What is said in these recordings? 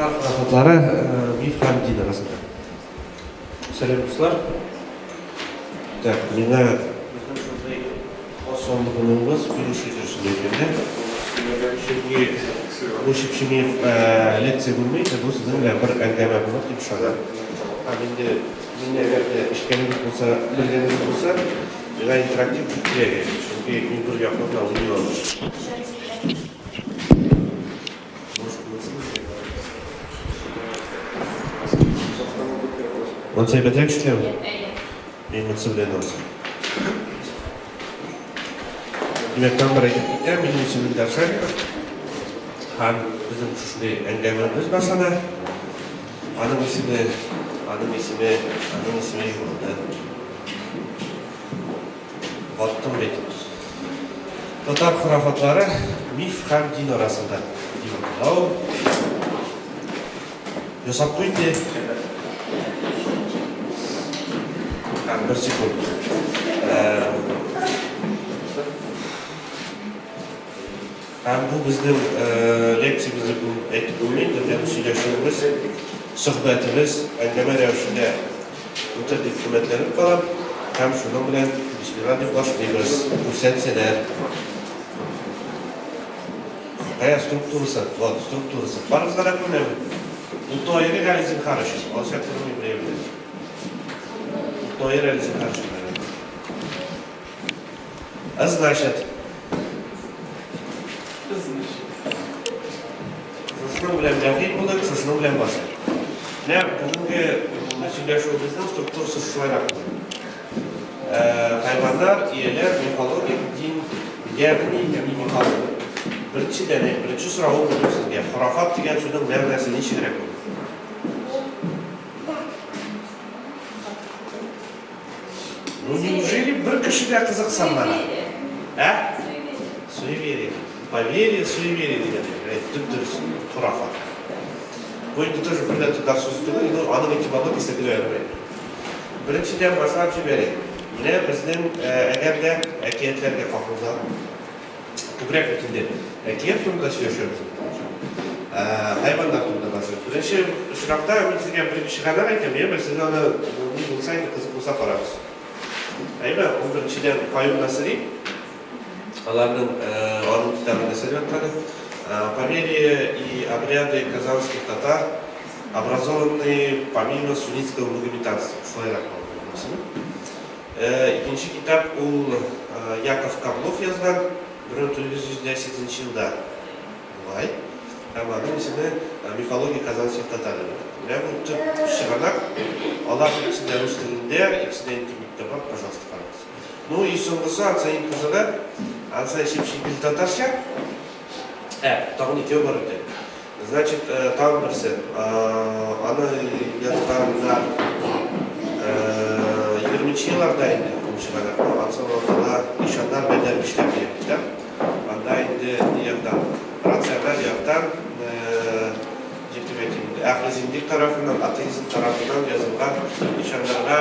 Татар пароходлары миф һәм дин арасында. Сәлем Так, мина сонлыгыныңыз біріншілершілер екенде. Бұл шепшімей лекция көрмейді, бұл сіздің бір әңгәмә болады деп шағар. Менде әгерде ішкеніңіз болса, білгеніңіз болса, мина интерактив жүктілер еді. Çünkü мен бір яқырына ұйы олар. Он себе бедрек шлем? Мен мыцылден olsun. Demek ben buraya gittikten benim ismim dersen hem bizim şuşunda engelmemiz başına adım ismi yolunda battım bek. Tatar hurafatları mif hem din arasında diyor. Yosap koydu. Bir sekund. Hem bu bizim leksiyamızı etki olmayınca hem söyleşimimiz, sohbetimiz, engelme revşinde öte dikmetlenip kalan hem şunun bilen Bismillah deyip başlayırız. Kursenseler. Kaya strukturası, Bazılara önemli. Bu toyeri realizm karışır. O sektörün ibreyebilir. Toyeri realizm karışır. Значит, şunu bilen cahil bulduk, şunu bilen başlar. Ne bugünkü söyleşimizin strukturası şöyle. Hayvanlar, iyiler, mikologik, din, yani mimikologi. Birinci sıra olmuyor sizge. Hurafat degan so'zning ma'nosi ne kerak bo'ladi? Ну неужели bir kishida qiziqsan mana? Суеверие. Поверие, суеверие degan. Dürüst, hurafat. Bu endi тоже birden tutar so'z turadi, но aniq etimologiyasi bilmayman. Birinchidan boshlab jibering. Mana bizning agarda aytayotlarga qo'shilsa ko'proq aytindi. Aytayot turida сөйлешеміз. Hayvanlar turida boshlab. Birinchi shunaqa men sizga bir kishi qanaqa aytaman, men sizga uni ne bo'lsa, qiziq bo'lsa qaraymiz. Ayba, birinchidan Qayum Nasriy Аларның onun kitabında söylüyorlar. Поверья и обряды казанских татар образованы помимо суннитского магометанства. İkinci kitap Yakov Kablov yazgan 1910 yılda. Vay. Ama adım ismi Mifologiya казанских татар. Ne bu tip şıranak? Allah ikisi de Rus dilinde, ikisi de internette var. Пожалуйста, kararız. Ну и соңғысы ансайын қызығы, ансай шепшекіл татарша. Тағын екеу бар өте. Значит, тағын бірісі. Аны yazғандар 20 yıllarda indi. Ансай ортала ишандар бәдер біштер дейіпті. Анда енді яқтан, рационал яқтан, Ахлизмдик tarafından, ateizm tarafından yazılған ишандарға,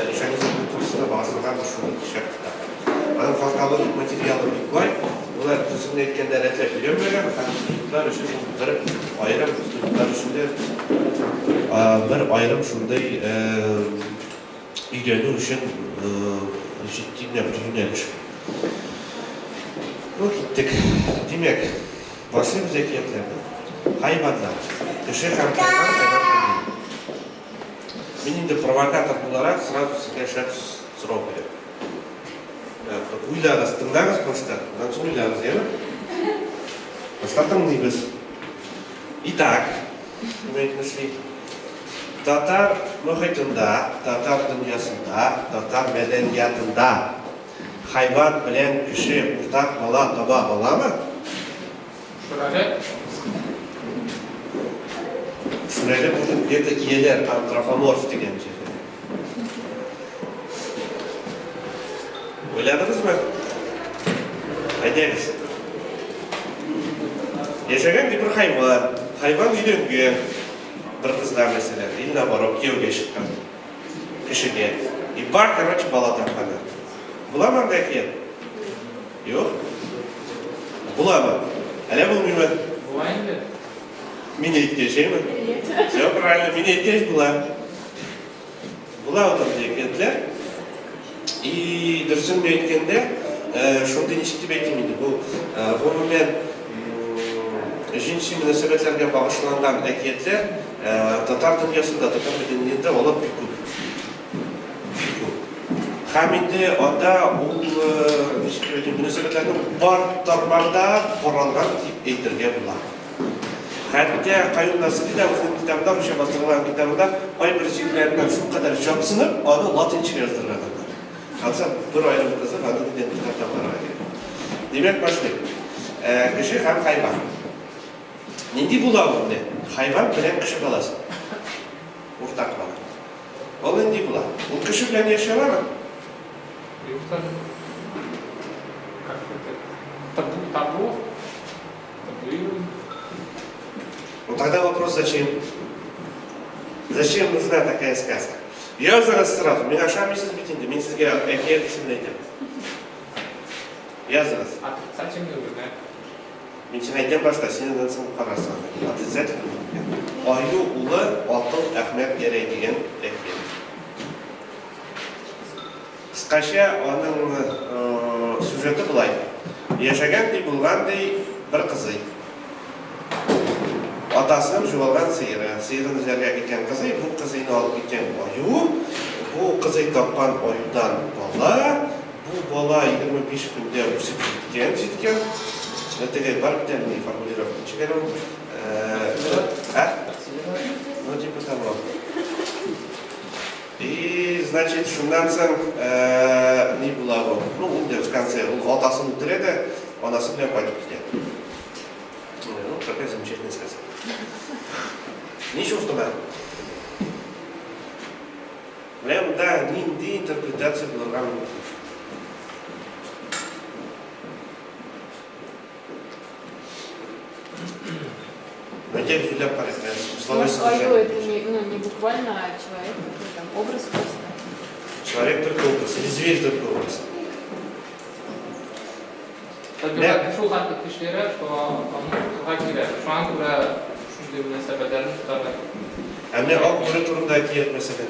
ишанизм тұрысына бағасылған шуылық шәкітті. Оның қалқалы материалы бекбай, олар түсімін еткенде рәтлеп үйренмеген, студенттер үшін бір айрым, студенттер үшін де бір айрым шундай үйрену үшін жетtiğine bir yöneliş. Bu gittik. Demek, başlayalım zekiyetlerden. Hayvanlar. Кіші һәм хайван қайдан. Мен енді провокатор боларақ сразу сізге шәп сұрау керек. Ойлаңыз, тыңдаңыз просто. Одан соң ойлаңыз, ема? Бастатың дейбіз. Итак, татар мұхитында, татар дүниясында, татар мәдениетында хайван білен кіші ортақ бала таба ала ма? Şurada bugün где-то iyiler, antropomorf деген жерде. Ойладыңыз ба? Қайдаңыз? Yaşagan bir hayvan үйленген bir қыздар мәселен, или наоборот, күйеуге шыққан кішіге. И бар, короче, бала тапқаны. Бұла ма андай киен? Жоқ? Бұла ма? Әлі бұл мүймен? Minetke şey mi? Все правильно, minetke bular. Bular odamda ekendiler. Dürüsün aytganda, şunda nechta aytmaydi. Bu umuman jinsiy munosabatlarga bag'ishlangan aytlar tatar dunyosida, tatar madaniyatida olib ko'p. Hamida ota u munosabatlarning bor tarmog'ida qo'rg'angan deb aytilgan bular. Hatta Qayyum Nasriy o'zining kitobida, o'sha bostirgan kitobida oy birjiklaridan shu qadar jopsinib, uni latincha yozdirgan. Hatta bir oylik qizib, uni kitobdan qaraydi. Demak, boshlaylik. Kishi ham hayvon. Nima bo'ladi? Hayvon bilan kishi bolasi. O'rtaq bo'ladi. Bu nima bo'ladi? U kishi bilan yashayapmi? Табу. Ну тогда вопрос, зачем? Зачем нужна такая сказка? Я сразу, меня шамисыз битинде, мен сізге әкиятісін айтамын. Я сразу. Отрицательный вариант. Мен сен айтам башта, сенен соң қарасың. Отрицательный. Аю улы алтын Ахмет Герей деген әкият. Қысқаша оның сюжеті былай. Яшагандай болғандай бір қызы. Атасының жоғалған сиыры, сиырын іздерге кеткен қызы, бұл қызыны алып кеткен аю, бұл қызы тапқан аюдан бала, бұл бала 25 күнде өсіп жеткен. Это бар бітәліне формулировка чекерім. Ну, типа того. И, значит, шундан соң не была ол? Ну, в конце, ол атасын өлтіреді, анасы білен қайтып кетеді. Ну, такая замечательная сказка. Ничего в том. Прямо, да, не интерпретация была равна. Надеюсь, для порядка. Слова содержания. Это не буквально человек, там, образ просто. Человек только образ, или зверь только образ. Şu hakkı kişilere şu hakire, şu an kura şunday münasebetlerini tutarlar. Hem de Akbura turundaki yer mesela.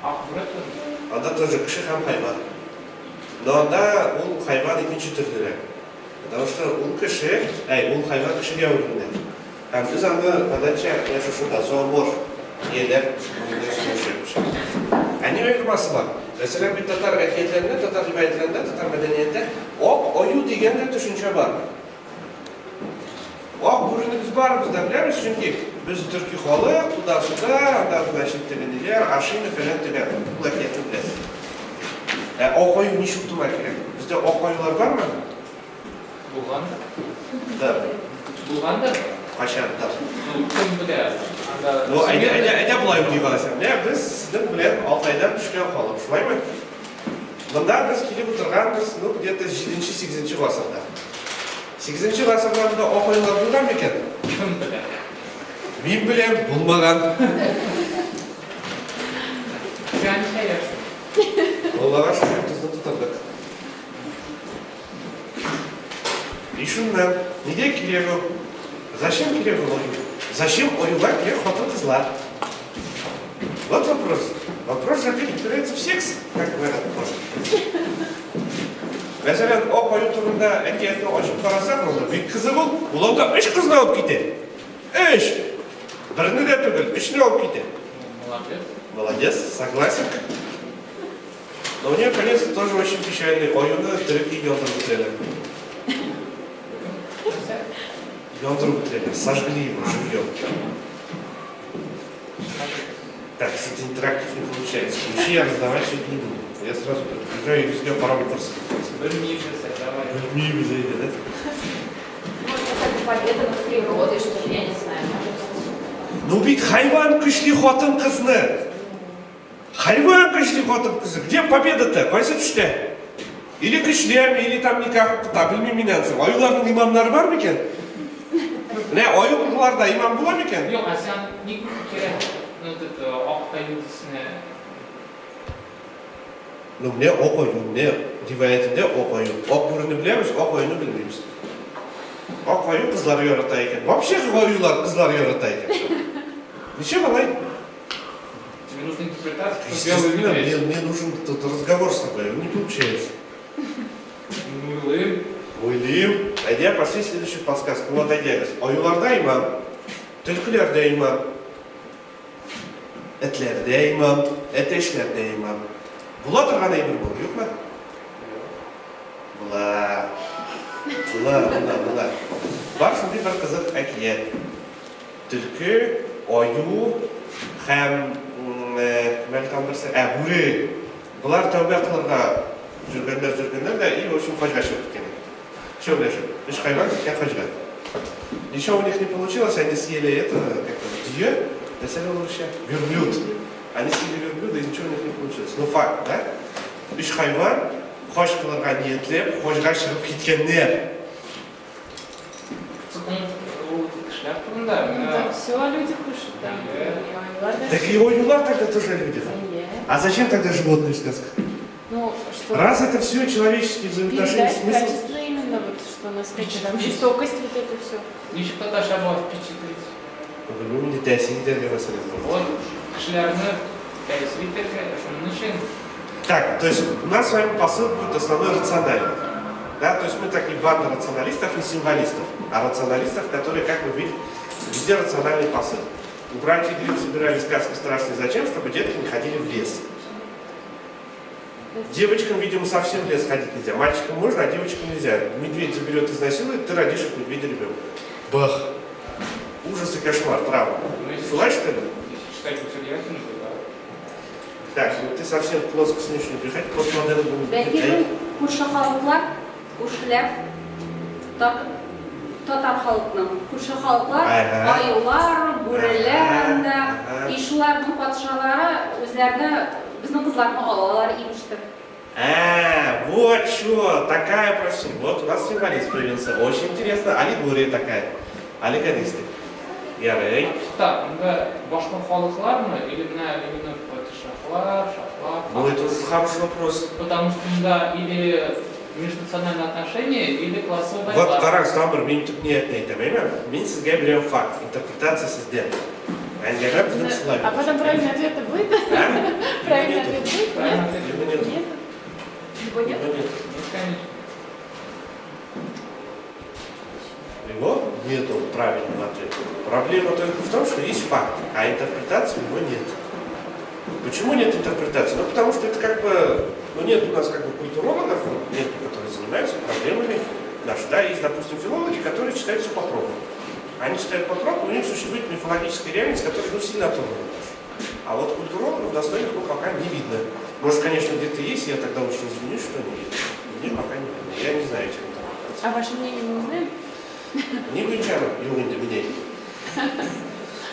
Akbura turunda? Anda тоже kişi hem hayvan. Onda o hayvan ikinci türlüler. Потому что o kişi, o hayvan kişiye öldürülür. Hem biz anda kadar yaşışında zoğur yerler yaşıyormuş. Anne ve kurması var. Mesela bir Tatar erkeklerinde, Tatar rivayetlerinde, Tatar medeniyette oyu degende düşünce var. Burunu biz barımızda biliriz çünkü biz Türkiye halı, Tudası'da, Anadolu'da şirketliler, aşıyla falan tüber. Bu erkekleri biliriz. O koyu niçin tutmak gerek? Bizde o koyular var mı? Bulganda. Da. Bulganda mı? Kaşarda. Kim bu da? Ну, ayda bulay bunu kalasam. Ne biz sizden bilen 6 aydan düşken kalıp, şulay mı? Bunda biz kelip oturganmiz, где-то 7-8 ғасырда. 8 ғасырда da o koyular bulgan mı eken? Kim bilen? Men bilen bulmagan. Yani şey yapsın. Onlara şu tuzni tutırdık. И şundan, nede kirek o? Зачем kirek o oyu? Зачем оюга kirek хотын kızlar? Вот вопрос. Вопрос же опять упирается в секс, как говорят позже. Mesela o koyu turunda erkekini açıp karasak oldu. Bir kızı bul, bulanda 3 kızını alıp gider. 3. Birini de tügül, 3'ünü alıp gider. Молодец. Молодец, согласен. Но у нее конец тоже очень печальный. Оюны тірікі елдіріп бітірелер. Елдіріп бітірелер, сожгли его живьем. Так, кстати, интерактив не получается. Ключи я раздавать сегодня не буду. Я сразу предупреждаю, и без нее параметр садится. Бөлмейшісі, давай. Мимо зайдет, да? Может, какая-то победа на природе, что ли, я не знаю. Ну ведь хайван күшли хотын қызны. Хайван күшли хотын қызы. Где победа-то? Қайсы түсте? Или күшлем, или там никак құта, білмеймін менен. Оюлардың имамдары бар ма екен? Не, ою қыларда имам бола ма екен? Yok, sen ne kere Aqbay yıldızını... Ну, не Ақ ою, не риваятында Ақ ою. Ақ бұрыны білеміз, Ақ ойыны білмейміз. Ак аю kızlar yarata ekan. Вообще аюлар kızlar yarata ekan. Ничего, малай? Тебе нужна интерпретация, что белый Естественно, медведь. мне нужен тут разговор с тобой, не получается. Милым. Ойлим. Айдя, пошли следующую подсказку. Вот айдя. Аюларда имам. Түлкілерде имам. Этлерде имам. Этешлерде имам. Бұла тұрған емір бұл, yok mu? Бұла. Бар шындай бір қызық әкиет. Түлкі, аю, һәм бүре. Бұлар тәубе қылырға жүргендер да и, в общем, хожға шығып кеткен. Что ближе? Лишь хайван, я хожга. Ничего у них не получилось, они съели это, как-то, дье, верблюд. Они съели верблюда, и ничего у них не получилось. Ну факт, да? Лишь хайван, хош қылырға ниетлеп, хожға шығып кеткендер. Шляп турында. Так, все люди кушают, да. Так и аюлар тогда тоже люди. А зачем тогда животные сказка? Ну, что? Раз это все человеческие взаимоотношения, Передать смысл... качество именно, вот, что насколько там жестокость, вот это все. Ничего даже было впечатлить. По-другому не тәсиндер деп мәселе. Вот, кішілеріні тәсвитерге, шунun için. Так, то есть у нас с вами посыл будет основной рациональный. Да? То есть мы такие банда рационалистов, не символистов, а рационалистов, которые, как вы видите, везде рациональный посыл. У братьев Гримм собирали сказки страшные зачем? Чтобы детки не ходили в лес. Девочкам, видимо, совсем в лес ходить нельзя. Мальчикам можно, а девочкам нельзя. Медведь заберет, изнасилует, ты родишь от медведя ребенка. Бах! Ужас и кошмар, травма. Слышь, что ли? Если считать серьезно, то да. Так, ну ты совсем в плоскость не приходи, постмодерн будет. Belki Kurşa halklar, Kurşlar, Tatar halkının, Kurşa halklar, ayular, bureler, и шулардың патшалары өзләрне безнең кызларны алалар имештер. Вот что, такая просьба. Вот у нас символизм появился. Очень интересно. Аллегория такая. Аллегористы. Ярый. Так, да, башка халыклармы или именно шахлар? Ну это уже хороший вопрос. Потому что да, или межнациональные отношения, или классовая борьба. Вот Тарас Тамбар, мен тут не айтайын, мен сізге берем факт, интерпретация сізде. А потом правильный ответ будет? Правильный ответ будет? Правильный ответ Либо нет. Нет? Его нет? Его нету правильного ответа. Проблема только в том, что есть факт, а интерпретации у него нет. Почему нет интерпретации? Ну потому что это как бы, ну нет у нас как бы культурологов, нет, которые занимаются проблемами наши. Да, есть, допустим, филологи, которые читают все по пробам. Они читают по пробам, у них существует мифологическая реальность, которая ну, сильно оторвана. А вот культурологов достойных ну, пока не видно. Может, конечно, где-то есть, я тогда очень извинюсь, что нет. Мне пока не видно. Я не знаю, чем это. А ваше мнение мы узнаем? Не венчано, его не меня.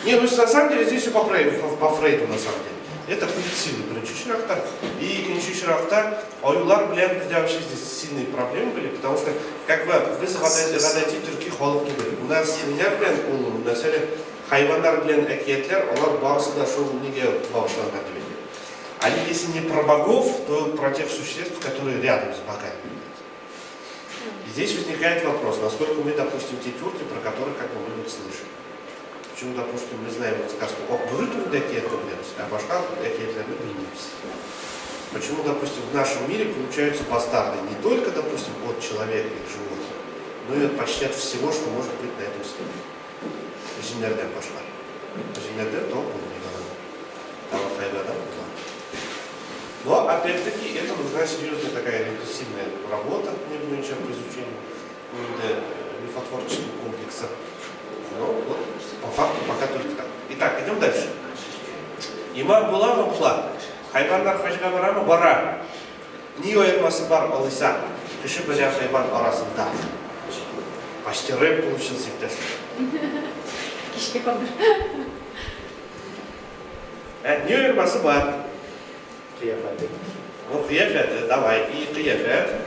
Не, ну на самом деле здесь все по Фрейду на самом деле. Это будет силы Бринчишрахта. И Кинчишрахта, аюлар, блин, вообще здесь сильные проблемы были, потому что, как бы, вы зададите турки холодки были. У нас семья, блин, у нас хайвандар, блин, экетлер, олар барсы да шоу неге бауштан готовили. Они, если не про богов, то про тех существ, которые рядом с богами. И здесь возникает вопрос, насколько мы, допустим, те тюрки, про которые, как мы вот слышим. Почему, допустим, мы знаем вот сказку «Ох, бурыту декетлер», а башка декетлер выдвинется. Почему, допустим, в нашем мире получаются бастарды не только, допустим, от человека и животных, но и почти от всего, что может быть на этом свете. Жинердер пошла. Жинердер то был не надо. Там хайвада была. Но, опять-таки, это нужна серьезная такая регрессивная работа, не будем ничем по изучению мифотворческого комплекса. Но вот, по факту пока только так. Итак, идем дальше. Имам была вампла. Хайвандар хачгамарама бара. Нио этмасы бар алыса. Киши бля хайван арасында. Почти рэп получился иптеш. Кишке калдыр. Нио этмасы бар. Кияфәте. Ну, кияфәте, давай. И кияфәт.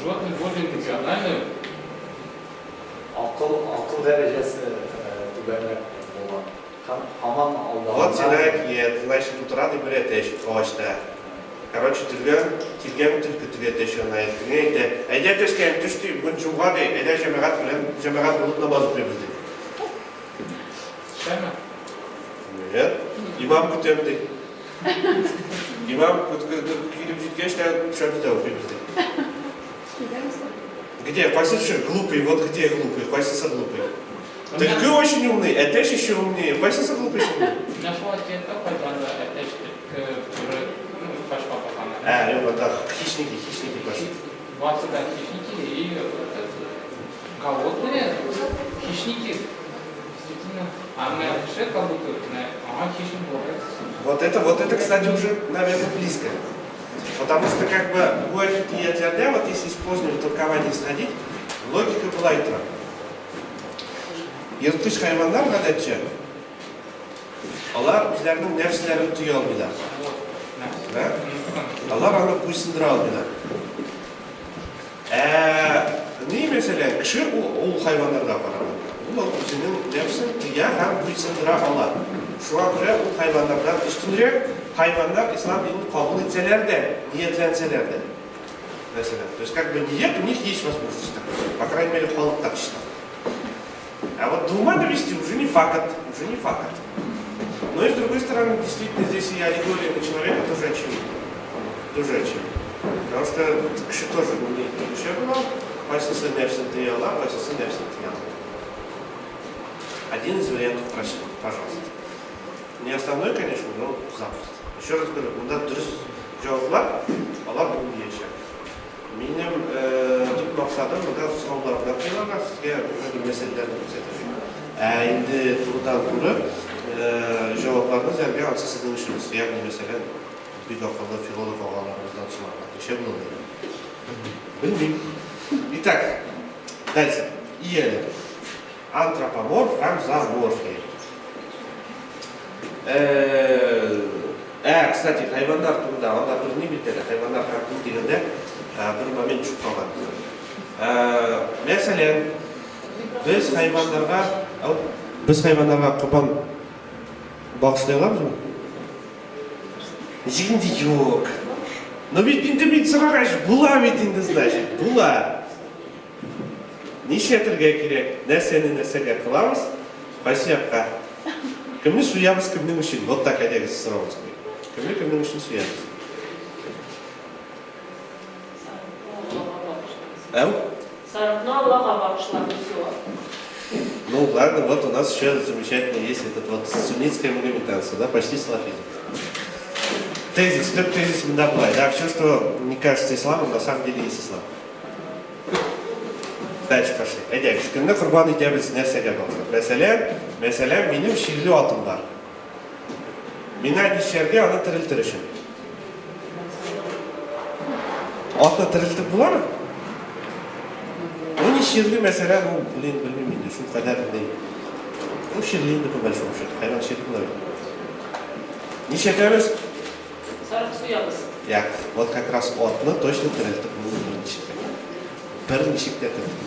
Животные более эмоциональные. Akıl derecesi tüberler olan. Hamam Allah'ın. Вот сюда киет. Значит, тут рады берет точно. Короче, тилген түлкі түгет ешен айткіне айты. Әйде төскен түшті бүгін жұмға бей, әйде жамағат болып намаз оқимыз дейді. Шәме? Нет, имам күтемді. Имам күтіп жеткенше шөпізде оқимыз дейді. Где? Пойсышы глупый, вот где глупый, пойсыса глупый. Ты очень умный, это еще умнее, пойсыса глупый. Нашла ответ такой, надо опять пошла попала. Yok da хищники пошли. 20 хищники и голодные хищники. Действительно. А мы вообще как будто, хищник был. Вот это, кстати, уже, наверное, близко. Потому что, как бы, у этих ядерных, вот если использовать толкование сходить, логика была и так. Yırtқыш hayvanlar гадәтчә. Алар үзләренең нәфсләрен тыя алмыйлар. Алар аны буйсындыра алмыйлар. Ни мәсәлән, кеше ул хайваннарга караганда, ул үзенең нәфсен тыя һәм буйсындыра ала. Шуңа күрә ул хайваннардан өстенрәк, хайваннар ислам динен кабул итсәләр дә, ниятленсәләр дә. Мәсәлән, то есть как бы ният у них есть возможность, по крайней мере, халыкта чисто. А вот до ума довести уже не факт. Но и с другой стороны, действительно, здесь и аллегория на человека тоже очевидна. Потому что кши тоже не душе было, пойсасы нефсен тияла, пойсасы нефсен тияла. Один из вариантов просил, пожалуйста. Не основной, конечно, но запросто. Еще раз говорю, мында дұрыс жауаплар, алар бұл ешек. Менің түп мақсадым мында сұраулардан қиыларға сізге бір мәселелерді көрсетіп. Енді тұрдан тұрып, жауапларыңыз әлге алса сіздің ішіңіз. Яғни, мәселен, бүйт ақылды филолог ағаларымыздан сұраққа. Неше болды? Білмеймін. Итак, дальше. Иелі. Антропоморф һәм зооморфия. Кстати, хайвандар турында, анда бір не бітеді? Хайвандар һәм дегенде bir момент düşüp kalgan. Mesela biz hayvanlarga kurban bağışlay alamız mı? Şimdi yok. Но ведь ты сұрағаш, була ведь енді значит, була. Неше тілге керек, нәрсеге қыламыз, байсияққа. Кімні суябыз, кімнің үшін? Вот так әдегі сұрауыз керек. Кімнің үшін суябыз? Сарапно Аллаха бағышлап все. Ну ладно, вот у нас еще замечательно есть этот вот суннитская магометанство, да, почти салафизм. Тезис, стоп тезис Мдаблай, да, все, что не кажется исламом, на самом деле есть ислам. Дальше пошли. Әйдәк, шүкінді құрбан етеміз нәрсеге болсын. Мәселен, менің ширлі атым бар. Мені нешерге аны тірілтір үшін. Атны тірілтіп бұла ма? Ну, не ширлі, мәселен, білмеймін, шул қадар değil. Ну, ширлиінді по большому счету, хайван ширлі бұла. Неше етеміз? 40 суябыз. Я, вот как раз атны точно тірілтіп біріншік тірілтіп.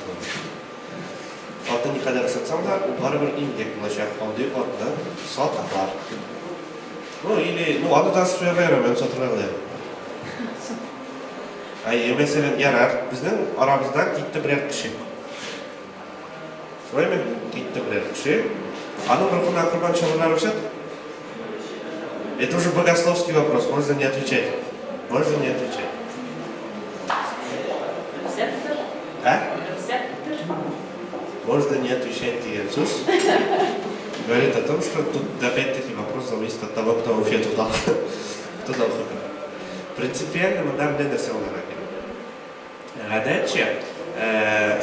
Аты не kadar сатсам да, бәрібір имдек болашақ, алдық атны саталар. Ну, или, аны да суябайрам, мен сатырмай қылайым. Мәселен, ярар, біздің арамыздан кетті бірер кіші. Солай мен кетті бірер кіші. Аның бір құна құрбан шабылар өшет? Это уже богословский вопрос, можно не отвечать. Можно не отвечать. Можно не отвечать Иисус. Говорит о том, что тут опять-таки вопрос зависит от того, кто ответ дал. Кто дал хукам. Принципиально мы дам не досел на раке. Гадәтче,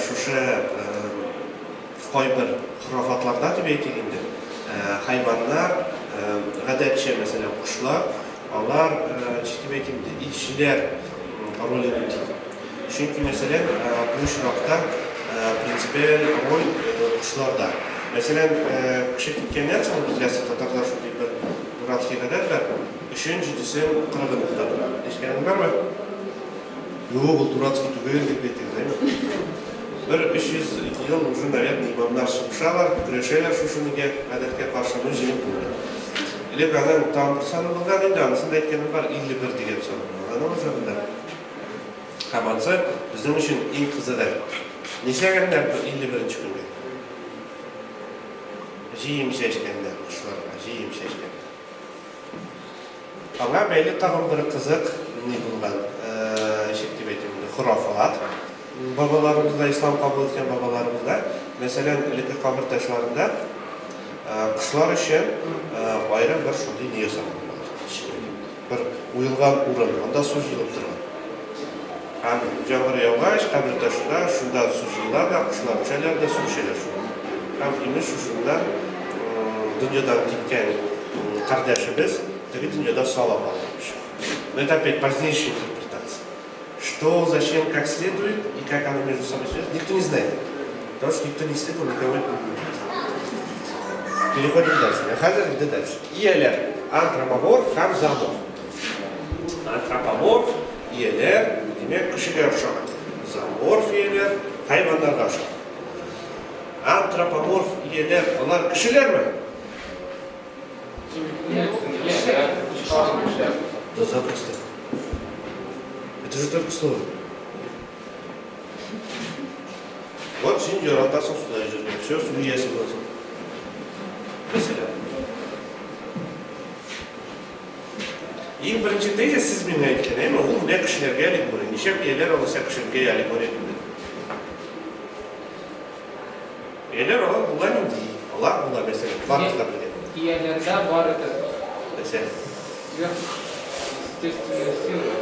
шушы қойбір құрафатларда деп айтылгенде, хайвандар, гадәтче, мәселен, құшлар, алар, деп айтылгенде, итшілер ролін өтейді. Çünkü mesela bu şurapta prinsipal rol kuşlarda. Mesela kişi kitkenler sonra biz yasa Tatarlar şu gibi bir Murat Hikadatlar işin cidisi kırgın tutarlar. Eşkenin var mı? Yok, bu Murat Hikadatlar gibi değil mi? Bir 300 yıl uzun, наверное, imamlar sıkışalar, güreşeler şu şunuge adetke karşılığı jilip buldu. Lekanın tam bir sanı bulgan indi, anısında etkenim var 51 деген sanı bulgan. Anı olsa Kamansa bizim için en kızıdır. Neşe günler bu 51. günde? Jiyim seçkenler, kuşlarga, jiyim seçkenler. Ama belli tağım bir kızık ne bulgan, eşekti betimde, hurafat. Babalarımızda, İslam kabul etken babalarımızda, mesela iliki kabir taşlarında kuşlar için ayrı bir şunday niye saklanmalar. Bir uyulgan urun, onda su jiyilip durgan. Hem жаңғыр yavaş, kabir taşında şunda su jiyilip, kuşlar uçaylar da su uçaylar şu. Hem imiş şundan dünyadan gitken kardeşimiz, tabii dünyada sağlam almış. Но это опять позднейшая интерпретация. Что, зачем, как следует и как оно между собой связано, никто не знает. Потому что никто не исследовал, никого не знает. Переходим дальше. Хазар иди дальше. Иелер. Антропоморф, хам зооморф. Антропоморф, иелер, демек кішіге ұқсаған. Зооморф иелер, хайвандарға ұқсаған. Антропоморф иелер, олар кішілер ме? Да запросто. Это же только слово. Вот сеньор жаратасың сюда жүрген. Все, су иесі боласың. Mesela. Ең бірінші тезис сіз мен айтқан, әйме, ол не кішілерге әлік бұрын, нешеп елер олыса кішілерге әлік бұрын. Елер олар бұла нендей, олар бұла, mesela, барымызда білген. Иелерде бар это. Mesela. Естественные силы.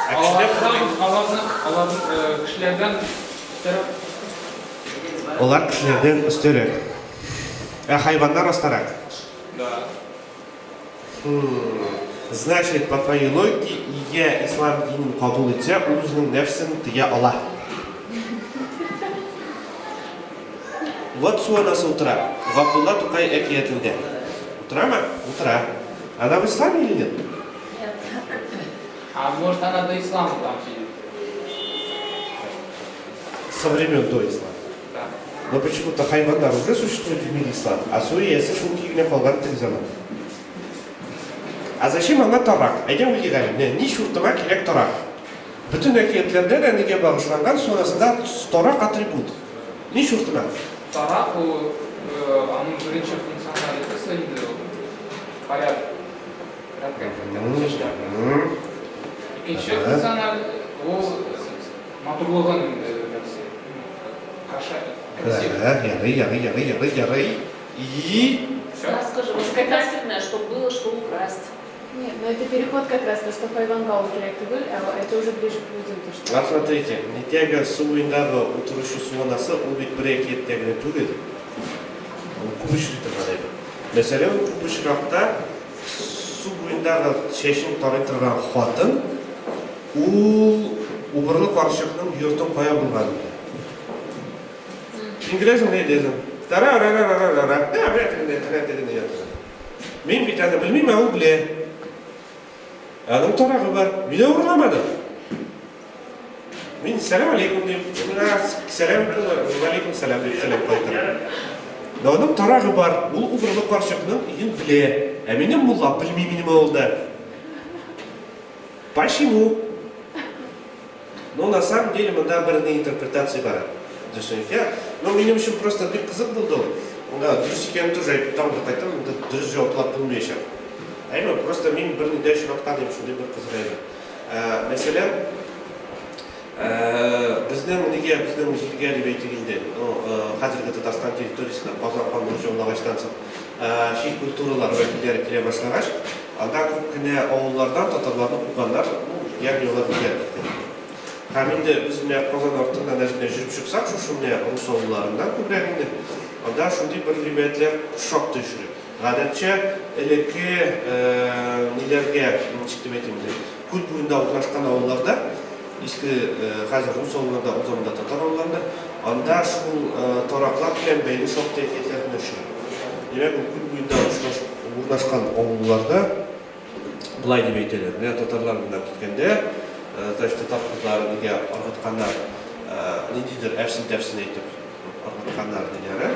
А кішілер кішілерден Олар кішілерден үстерек. Хайвандар астарак. Да. Значит, по твоей логике, я ислам динин кабул етсе, өзінің нәпсін тия ала. Вот суанасы утра. Габдулла Тукай әкиятінде. Утра ма? Утра. Она в исламе или нет? А может она до ислама там сидит? Со времен до ислама. Да. Но почему-то хайвандар уже существует в мире ислама, а суиясы шункигіне қалған тек заман. А зачем она тарак? Айдем үйге не, ни шуртыма керек тарак. Bütün әкиетлерде де неге бағышланған сонасында тарак атрибут. Ни шуртыма? Тарак, оның бірінші функционалитеті енді порядок. Екінші функционал, ол матурлығын Ярый. И... Скажи, воспитательное, что было, что украсть. Нет, но это переход как раз, то, что Хайвангау проект был, а это уже ближе к людям. То, что... Вот смотрите, нетяга суындағы отырышы суанасы, ол бет бір әкиеттегіне төледі. Ол күбішілікті ғадайды. Мәселен, күбішілікті су бойындағы шешін тарай тұрған қуатын, ол ұбырлы қаршықның үйіртін қоя болғаны. İngilizce ne dedim? Ben bir tane bilmem ama o bile. Adam tarafı var. Bir de uğramadım. Ben selam aleyküm diyeyim. Selam koydum. Adam tarafı var. Bu uğurlu karşılıkının iyi bile. Eminim mulla bilmem ne oldu. Почему? Но на самом деле мы набраны интерпретации бара. Но менің үшін просто бір қызық болды. Дұрыс екенін тоже айтам да айтам, дұрыс жауаплап білмейші. Әйме, просто мен бір неден үшін атқан емшінде бір қызық еді. Мәселен, біздің жерге деп айтығында, қазіргі Татарстан территориясында Базархан Нұржолағаштан шей культуралар өкілдері келе башлағаш, анда көпкіне ауыллардан татарларны қуғандар, яғни олар білген. Haminde biz ne Qozon ortunda nazarda жүріп шықсақ, шушымне рус ауылларından көбірегінде, анда шундай бір ребятler шок düşürüyor. Ғадатша элекке нелерге деп айтайын, көл бойында орналасқан ауылларда, ескі қазір рус ауылларда, ол заманда татар ауылларында, анда шул торақлар белән бәйле шок тәкетлерін өшіреді. Демек, көл бойында орналасқан ауылларда бұлай деп айтылады. Татарлар мына кеткенде значит, татар кыздары неге арғытқандар, не дейдір, әпсін-тәпсін етіп арғытқандар дегені,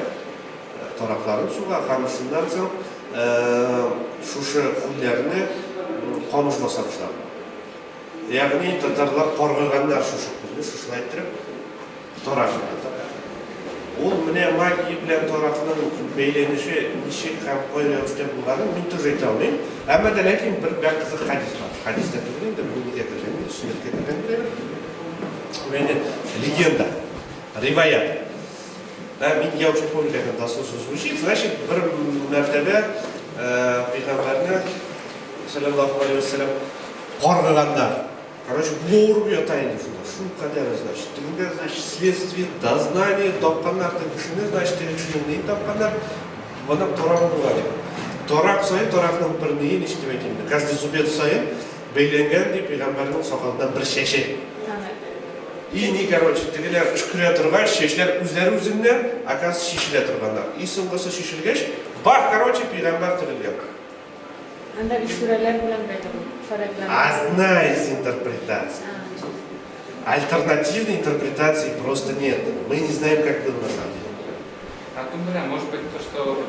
тарақларын суға қамысындан соң шушы күлләрне камыш басанышлар. Ягъни татарлар каргыганнар шушы күлне, шушылай итеп торашында. Ул менә магия белән торакның бәйләнеше ничек һәм кай рәвештә булганын мин тоже әйтә алмыйм. Әмма дә ләкин бер кызык хадис бар. Хадистә түгел инде, бу нигә кергән, сүннәткә кергән. Менә легенда, риваят. Я очень помню, как это дословно звучит. Значит, bir мәртәбә Пәйгамбәрне саллаллаху алейхи ва саллям каргыганнар. Короче, булып ята инде шунда. Шу кадәр, значит, тегендә, значит, следствие, дознание, тапканнар, кешене, значит, тегендә тапканнар. Моны торак булган. Торак сайын, торакның берне ничек әйтим. Каждый зубец сайын бәйләнгән дип Пәйгамбәрнең сакалыннан бер шәше. И не, короче, тегеләр эшкәрә торгач, чәчләр үзләре үзеннән, оказывается, шишелә торганнар. И соңгысы шишелгәч, бар, короче, Пәйгамбәр тегелгән. Анда бит сүрәләр белән бәйле. Одна из интерпретаций. Альтернативной интерпретации просто нет. Мы не знаем, как было на самом деле. А тем более, может быть, то, что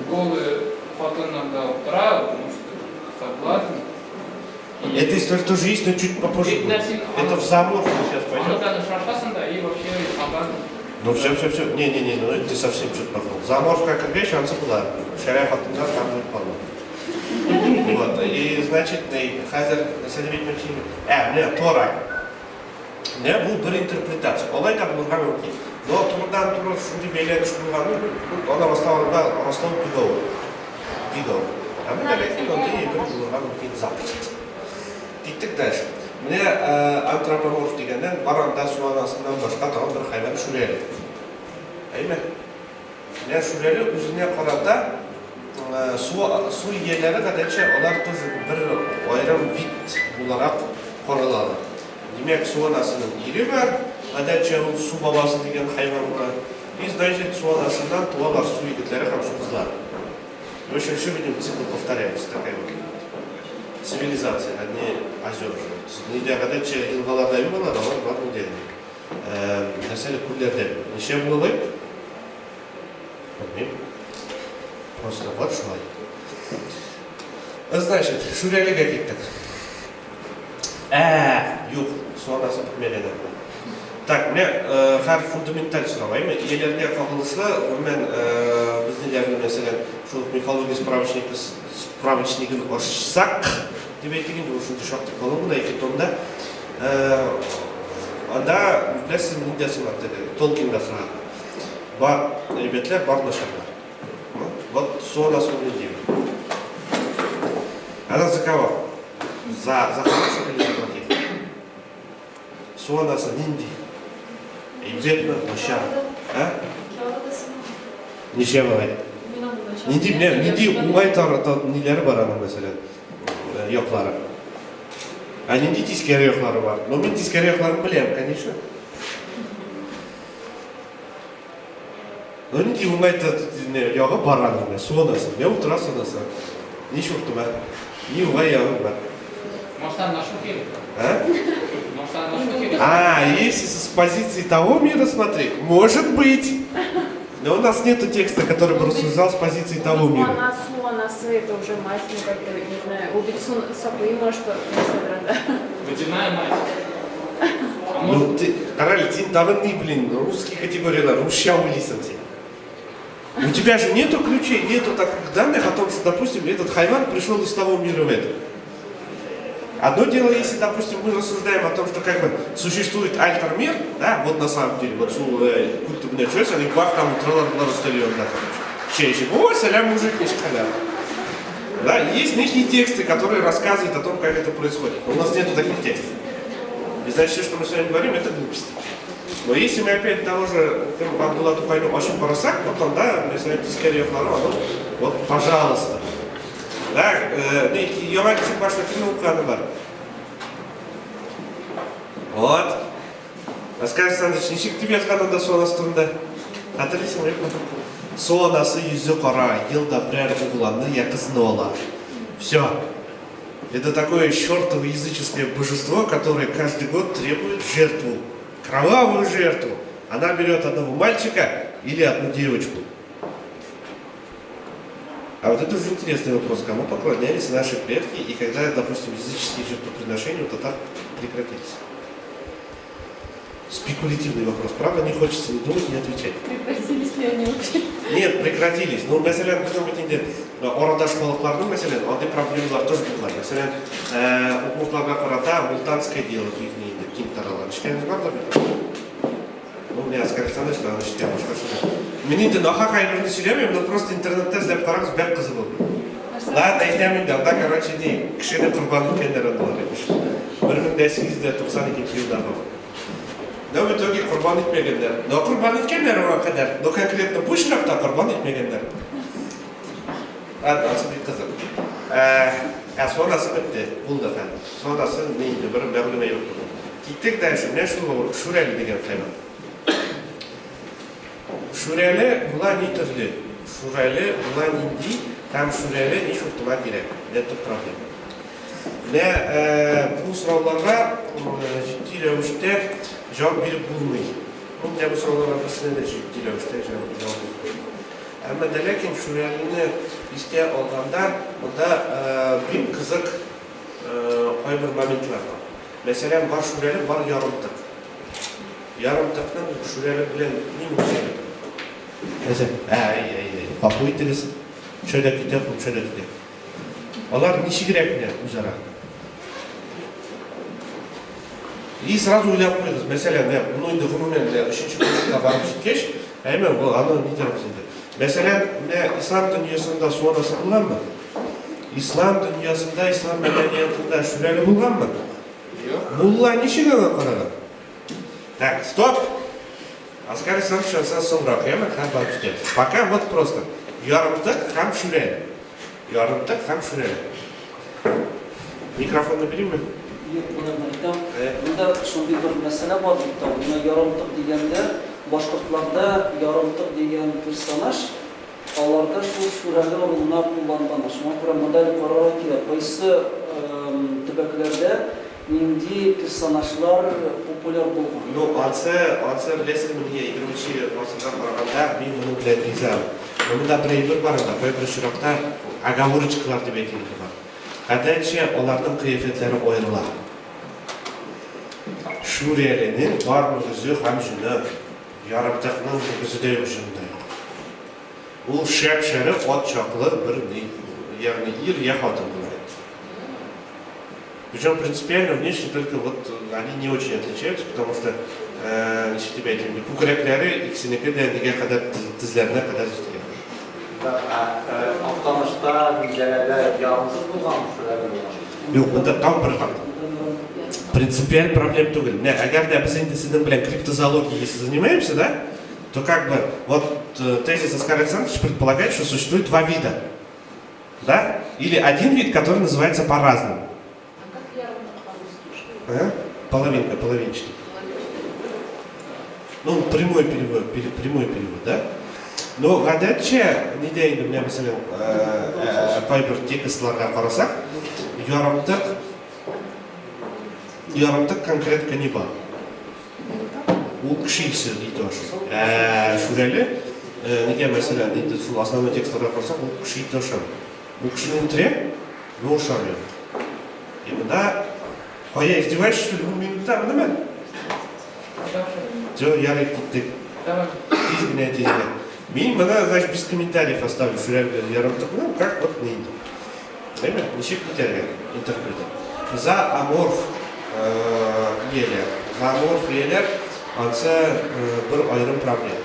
голые фото иногда устраивают, потому что согласен. Эта история тоже есть, но чуть попозже. Это в заморке сейчас пойдет. Оно даже шашасында и вообще абан. Ну все, не, ну ты совсем что-то пошел. Заморка как вещь, она была. Шаря хатындар, там будет полно. Вот, и значит, хазер, сәлемет мөчим, мне Тора. Не, бұл бір интерпретация. Олай да бұл ғана өткен. Но тұрдан тұры шундай бәйләніш болғаны, она растау бигау. А мы далеки, но ты бір ғана өткен запустить. Кеттік дальше. Мне антропоморф дегеннен баранда су анасынан башқа тағы бір хайван шүрелі. Әйме? Мне шүрелі өзіне қарата су иелері қадайша, олар тоже бір айрым вид оларақ қорылады. Демек, су анасының иері бар, қадайша ол су бабасы деген хайван бар. И, значит, су анасынан туалар су егітлері һәм су қызлары. В общем, все видим, цикл повторяется, такая вот цивилизация, одни озера живут. Неде қадайша илғаларда юғалар, олар бар неде. Нәрселі күллерде. Неше бұлылай? Білмейм. Просто вот шулай. Значит, шүреліге кеттік. Юқ, сонасы білмегені. Так, мен har фундаменталь сұрабайым. Елеріне қағылысына, мен біздің мәселен, шул мифология справочнигін ашсақ, деп айтқан, бұл үшін шақты қолымын, екі томда. Анда, білесіз, ниндесі бар, Толкинда сұрады. Бар, ребятлер, бар нашарлар. Вот сона сумлядим. Она за кого? За хороших или за плохих? Сона за нинди. И бедно, ноща. А? Ничего бывает. Нинди уайтар, это нилер барана, mesela. Yoklары. А нинди тискері yoklары бар. Но мен тискері yoklарын білем, конечно. Но не умайта яғы бараның, суонасы, не ұлтыра сонасы. Не шұрты ба? Не ұғай яғы ба? Может, она нашу фильм? А? Может, она нашу фильм? Если с позиции того мира смотреть, может быть. Но у нас нету текста, который бы рассуждал с позиции того мира. Суонасы, это уже мать, ну как-то, не знаю, убить сапы, может, не содрада. Водяная мать. Ну, ты, Караль, ты давно, блин, русские категории, русща улисанцы. У тебя же нету ключей, нету таких данных о том, что, допустим, этот хайван пришел из того мира в этот. Одно дело, если, допустим, мы рассуждаем о том, что как бы существует альтер-мир, да, вот на самом деле, вот культурная часть, они бах там утралар расстреляют, да, короче. Ой, салям, мужик, не шкаля. Да, есть некие тексты, которые рассказывают о том, как это происходит. Но у нас нету таких текстов. И значит, все, что мы с вами говорим, это глупости. Но если мы опять того же Абдулла Тукайну очень поросак, вот он, да, мы с вами тискали вот, пожалуйста. Да, я могу сказать, ваша фильма укладывали. Вот. Расскажи, Сандыч, ничек тебе сказано до сонастында? Аталисың, сонасы yüzü қара, елда бірәр угланы якызны ола. Все. Это такое чертово языческое божество, которое каждый год требует жертву. Кровавую жертву. Она берет одного мальчика или одну девочку. А вот это уже интересный вопрос, кому поклонялись наши предки, и когда, допустим, языческие жертвоприношения у татар прекратились? Спекулятивный вопрос, правда, не хочется ни думать, ни отвечать. Прекратились ли они вообще? Нет, прекратились. Ну, мәселен, біздің бітінде орада школалардың, мәселен, ондай проблемалар тоже болған. Мәселен, оқушыларға қарата мултанское дело ихнейді, кең таралған. Ішкеніңіз бар да? Ну, мне Казахстанда, что она считает, что мен енді нахақ айлығын сөйлемеймін, но просто интернетте іздеп қараңыз, бәк қызы болды. Ладно, айтамын да, короче, не, кішкене құрбан еткендер олар емеш. 1892 жылда болды. Но в итоге құрбан етмегендер. Но құрбан еткендер оған қадар. Но конкретно бұл шырақта құрбан етмегендер. Ладно, асы бет қызық. Сонасы бітті, бұл да қан. Сонасы нейді, бір мәғліме yok. Кеттік дәші, мен Шурәлі деген қайман. Шурәлі бұла не түрлі. Шурәлі бұла нинди, там Шурәлі не шұртыма керек. Это проблема. Бұл сұрауларға житті рәуіште жауап беріп болмайды. Мен бұл сұрауларға бірсіне житті рәуіште жауап беріп. Әмі дәләкін Шурәліні есте алғанда, мұнда бір қызық қойбір моментлар бар. Мәселен, бар Шурәлі, бар ярымтық. Ярымтықның Шурәлі білен не мүшелі? Қапу етілісі, шөйді кетек, шөйді кетек. Олар неше керек не өзара? И сразу ойлап қойдыңыз, мәселен, мұнойды ғұмымен үшінші күнікқа барып жеткеш, әймен, бұл аны не деміз енді. Мәселен, ислам дүниесінде сонасы болған ба? Ислам дүниесінде, ислам мәдениетінде Шурәлі болған ба? Бұлла неше ғана қараған? Так, стоп! Аскар Александрович, он собрал, я как бы обсудил. Пока вот просто. Ярымтық, хам Шурәлі. Ярымтық, хам Шурәлі. Микрофон набери ме? Bunda shunday bir masala bor bitta. Buni yoromtiq deganda, boshqalarda yoromtiq degan personaj ularda shu Shurali o'rnida qo'llangan. Shunga ko'ra bunday qaror kerak. Qaysi tubaklarda nindi personajlar populyar bo'lgan? Ну, ansa bilasizmi, menga игрuvchi vositaga qaraganda men buni bilan rizam. Bunda bir бар edi, bir shirokda agovorочкалар deb aytiladi. Qadaychi ularning qiyofetlari ayriladi. Shuralining bor o'zi ham shunday, yarimtaqning o'zida ham shunday. U shap-sharif, otchoqli bir, ya'ni er xotin bo'ladi. Причем принципиально внешне только вот они не очень отличаются, потому что тебе этим көкіректері иксінекі дәндіге қадар тізлеріне қадар жеткен. Afganışta bilgilərdə yalnız bulğan Şurəli olған. Yok, bunda tam bir hak. Принципиально проблем түгел. Agar da biz endi sizin bilan криптозоологией занимаемся, да, то как бы вот тезис Оскар Александрович предполагает, что существует два вида, да, или один вид, который называется по-разному. Половинка, половинчатый. Ну, прямой перевод, да? Но гадаче, не дейді, мне мәселен, пайбір текістларға қарасақ, ярымтық конкретка не бар. Ол кішейсі дейді ошы. Шурәлі, неге мәселен, дейді, сол основной текстларға қарасақ, ол кішейді ошы. Ол кішінің тірек, но ошар yok. И мында, я издеваюсь, что ли, минутта, мына мен? Жоқ, ярик дейді. Тезгіне. Мен мына, значит, без комментариев оставлю Шурәлі ярымтық, ну, как вот не иду. Время? Ничек не теряет, интерпретер. Зооморф елер, анса бір айрым проблем.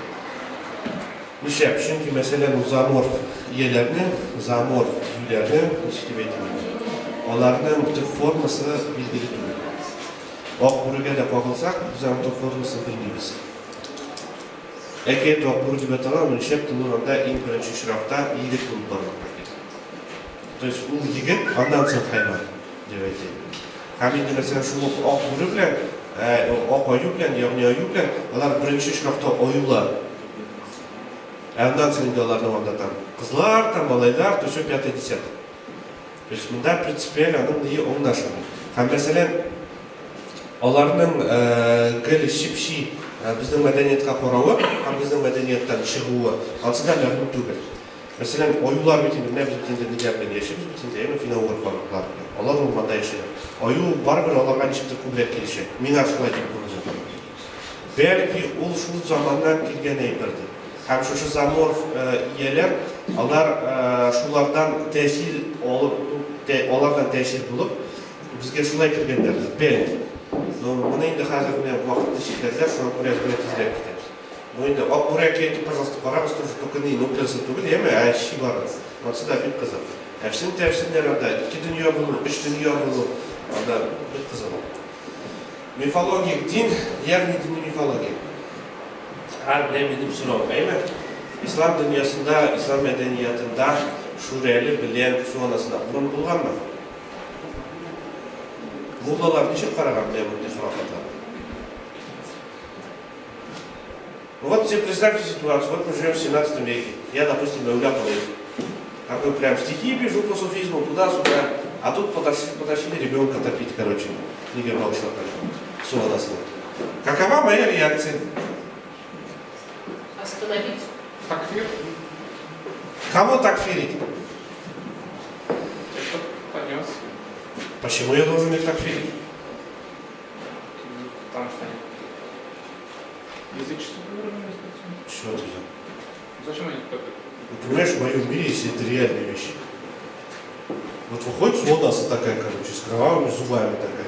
Нишеп, çünkü мәселен зооморф елерінің, зооморф үйлерінің, нишек етімін. Оларының түп формасы білгілі түгел. Оқ бүріге де қоғылсақ, біз түп формасы білмейміз. Әке оқ бүрі деп аталған, нишеп тұлығында ең бірінші шырақта егет болып барған пакет. То есть ол егет, андан соң хайван деп айтайын. Хаминді мәселен шу оқ бүрі білен, оқ ою білен, яғни ою білен, олар бірінші шырақта оюлар. Андан соң олардың онда там қызлар, там балайлар, то все 5-10. То есть мында принципиально аның не оңдашын. Һәм мәселен, оларның гілі шипши біздің мәдениетқа қорауы, һәм біздің мәдениеттен шығуы, ансыда мәғлім түгел. Mesela oyular bitinde, ne biz bitinde ne yapmayı yaşıyoruz bitinde, yani final var. Allah olmada yaşıyor. Oyu var bir Allah'a nişiktir kublet gelişi. Min aşkına deyip bulacak. Belki ol şu zamandan kilgen eyberdi. Hem şu zamorf iyeler, onlar şulardan tesir olup, onlardan tesir bulup, bizge şulay kirgenlerdir. Belki. Bunu indi hazır vakitli şirketler, şunu buraya izleyip gideriz. Bu indi, buraya gelip, пожалуйста, paramız только не, ну, плюс değil mi? Şi var. Nasıl da bir kızım. Hepsinin tefsirleri orada. 2 dünya bulur, 3 dünya bulur. Orada bir kızım. Mifologi, din, yani dini mifologi. Her ne bilip soru değil mi? İslam dünyasında, İslam medeniyetinde şureli bilen sonrasında bunu bulgan mı? Muğlalar nişip karagan diye bu difrafatlar. Вот тебе представьте ситуацию, вот мы живем в 17 веке, я, допустим, Меуляполе, такой прям стихи пишу по суфизму, туда-сюда, а тут потащили ребенка топить, короче, книга Балшака, Суанасна. Какова моя реакция? Остановить. Такфир. Кого такфирить? Те, кто понес. Почему я должен их такфирить? Потому что они язычество выражено. Что это за? Зачем они топят? Понимаешь, в моем мире есть это реальные вещи. Вот выходит Суанаса такая, короче, с кровавыми зубами такая.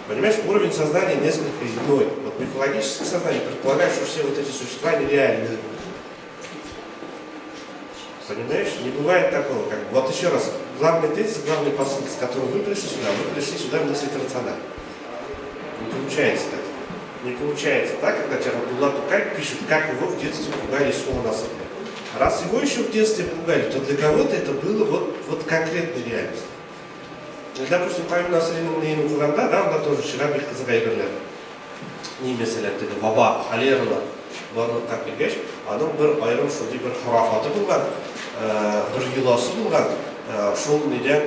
Понимаешь, уровень сознания несколько иной. Вот мифологическое сознание предполагает, что все вот эти существа нереальны. Понимаешь? Не бывает такого. Как... Вот еще раз, главный тезис, главный посыл, с которым вы пришли сюда мыслить рационально. Не получается так. Не получается так, когда тебя Абдулла Тукай пишет, как его в детстве пугали Суанаса. Раз его еще в детстве пугали, то для кого-то это было вот конкретной реальностью. Допустим, Павел Насыринов не Куранда, да, он тоже вчера бих казагайберлер. Не mesela dedi, baba, halерла, барлық так bilгеш, адам bir ayrim şudi bir hurafаты bulgan, bir yılası bulgan, şol neden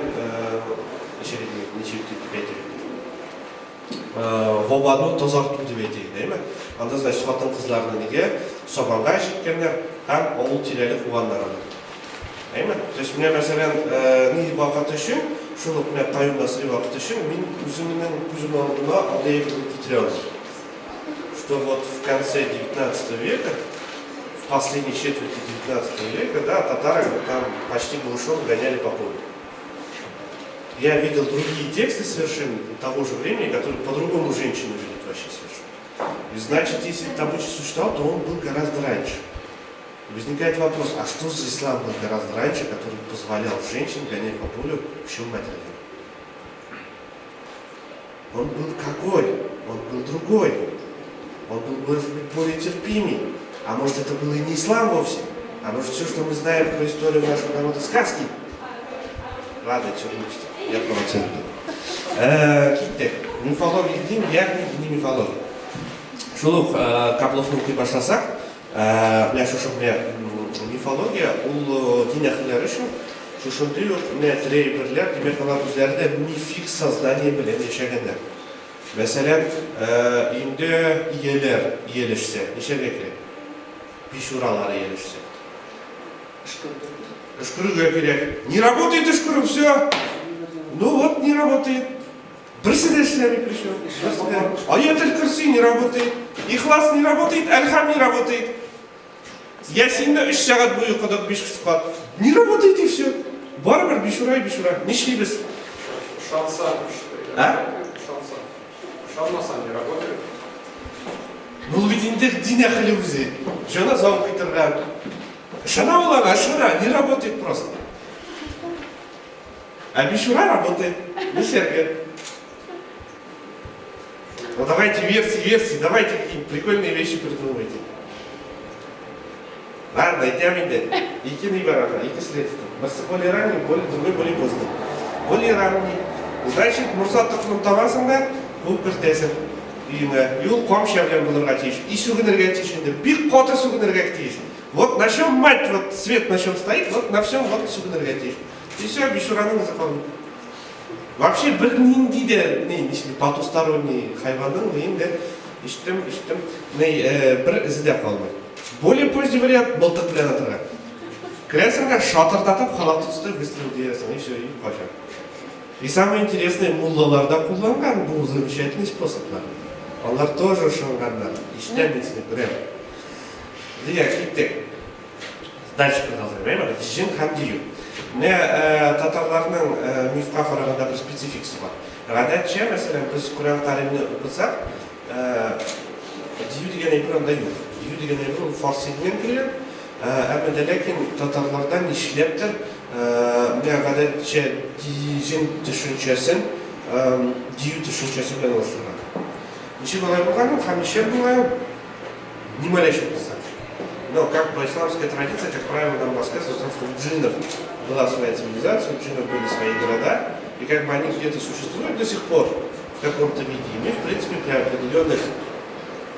нечего вобаны тазарту деп айтайын, değil mi? Анда, значит, хатын қызларына неге собанға жеткендер, һәм ауыл тирәлі қуғандар. Değil mi? То есть, мне, мәсәлән, не вакыт үшін, шул мен Павел Насыринов вакыт үшін, мен өзімнің көзім алдыма андай келтіремін. Что вот в конце 19 века, в последней четверти 19 века, да, татары там почти голышом гоняли по полю. Я видел другие тексты совершенно того же времени, которые по-другому женщину видят вообще совершенно. И значит, если Табучи существовал, то он был гораздо раньше. Возникает вопрос, а что за ислам был гораздо раньше, который позволял женщин гонять по полю в чем мать родила? Он был какой? Он был другой. Он был, может быть, более терпимый. А может, это был и не ислам вовсе? А может, все, что мы знаем про историю нашего народа, сказки? Ладно, что глупости. Я провоцирую. Китте. Мифология дин, яғни дини мифология. Шулук капловны оқи башласақ, мен шушық мифология, ол дин әхілер үшін шушынды жоқ трейберлер, демек олар өздерінде мифик сознание білен ешегендер. Мәселен, үйінде иелер иелешсе, нешеге керек? Бишуралары иелешсе. Ышкырыға керек. Не работает ышкыры, все. Ну вот, не работает. Брысыдешлями причем. Аятель Курси не работает. Ихлас не работает, Аль-Хам не работает. Ясинда 3 сағат бойы қадақ 5 қысқат. Не работает и все. Барбар, бишура и бишура. Не шлибес. Шанса. А? Шанса не работает. Ну ведь индек диня халюзи. Жена заук итырган. Шана улана, шана не работает просто. А бишура работает. Не сергет. Ну давайте версии, давайте какие-нибудь прикольные вещи придумывайте. Ладно, и тямиде. Ики не бараха, ики следствие. Просто более ранний, другой более поздний. Более ранний. Значит, Мурсат Тухнутавасында бұл біртесін үйіңі. Юл қом шевлен бұлырға тейш. И сугынырға тейшінде. Бик қоты сугынырға тейш. Вот на чем мать, вот свет на чем стоит, вот на всем вот сугынырға тейш. И все, бишураның запомнил. Вообще бір нинди де, потусторонний хайваның, нейін де, іштім, бір ізі де қалмайды. Более поздний вариант мылтық білен атырға. Кіресіңға шатырдатып, халатты ұстай выстрел дейсің, и все, и паша. И самое интересное, муллаларда кулланган был замечательный способ. Onlar тоже шангандар, иштемесіне көрем. Дия, киттек. Дальше продолжаем. Джин хандию. Мне татарларның мифқа қарағанда бір спецификасы бар. Ғадатча, мәселен, біз Құран Кәрімні оқысақ, дию деген айбір анда жоқ. Дию деген айбір фарсидмен келген. Әмі де ләкин татарлардан ишлептір. Мне ғадатча джин түшінчесін, дию түшінчесі білен олыстырған. Ничего не было, хамише было не малейшего представления. Но как по исламской традиции, как правило, нам рассказывают, что у джиннов была своя цивилизация, у джиннов были свои города, и как бы они где-то существуют до сих пор в каком-то виде. И мы, в принципе, при определенных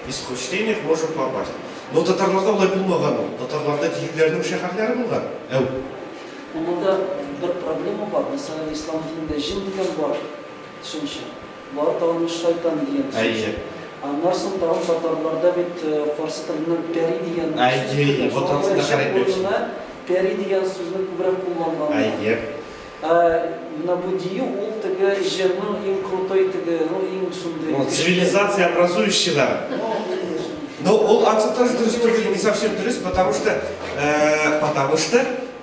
исхудениях можем попасть. Но татарларда олай болмаған, татарларда дегілердің шәһәрләре болған. Онда бір проблема бар. Mesela İslam dininde jin деген бар түсінше. Бар тағын шайтан деген түсінше. Анарсын тағын татарларда бет фарсы тілінен пәри деген Вот он қарай берші. Пәри деген сөзінің көбірек қолданған. На будию ол тігі жерінің ең крутой тігі, ең сұнды. Цивилизация образующая. Но ол аты тоже не совсем дұрыс, потому что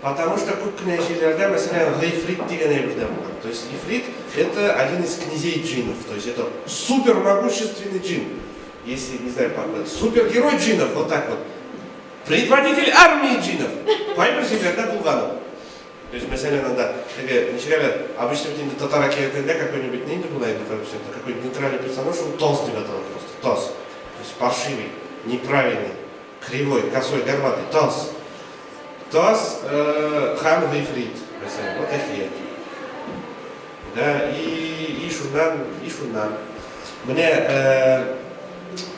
көп князьлерде, mesela Ифрит деген әйбірде болған. То есть Ифрит это один из князей джинов, то есть это супер могущественный джин. Если, не знаю, супергерой джинов, вот так вот. Предводитель армии джинов. Қайбір жерлерде болған. То есть, mesela, надо, обычно в татараке какой-нибудь не было, какой-нибудь нейтральный персонаж, он толст тебя там просто, толст. То есть паршивый, неправильный, кривой, косой, горбатый, толст. Тос хан Ифрит, вот такие. Да, и шуннан. Мне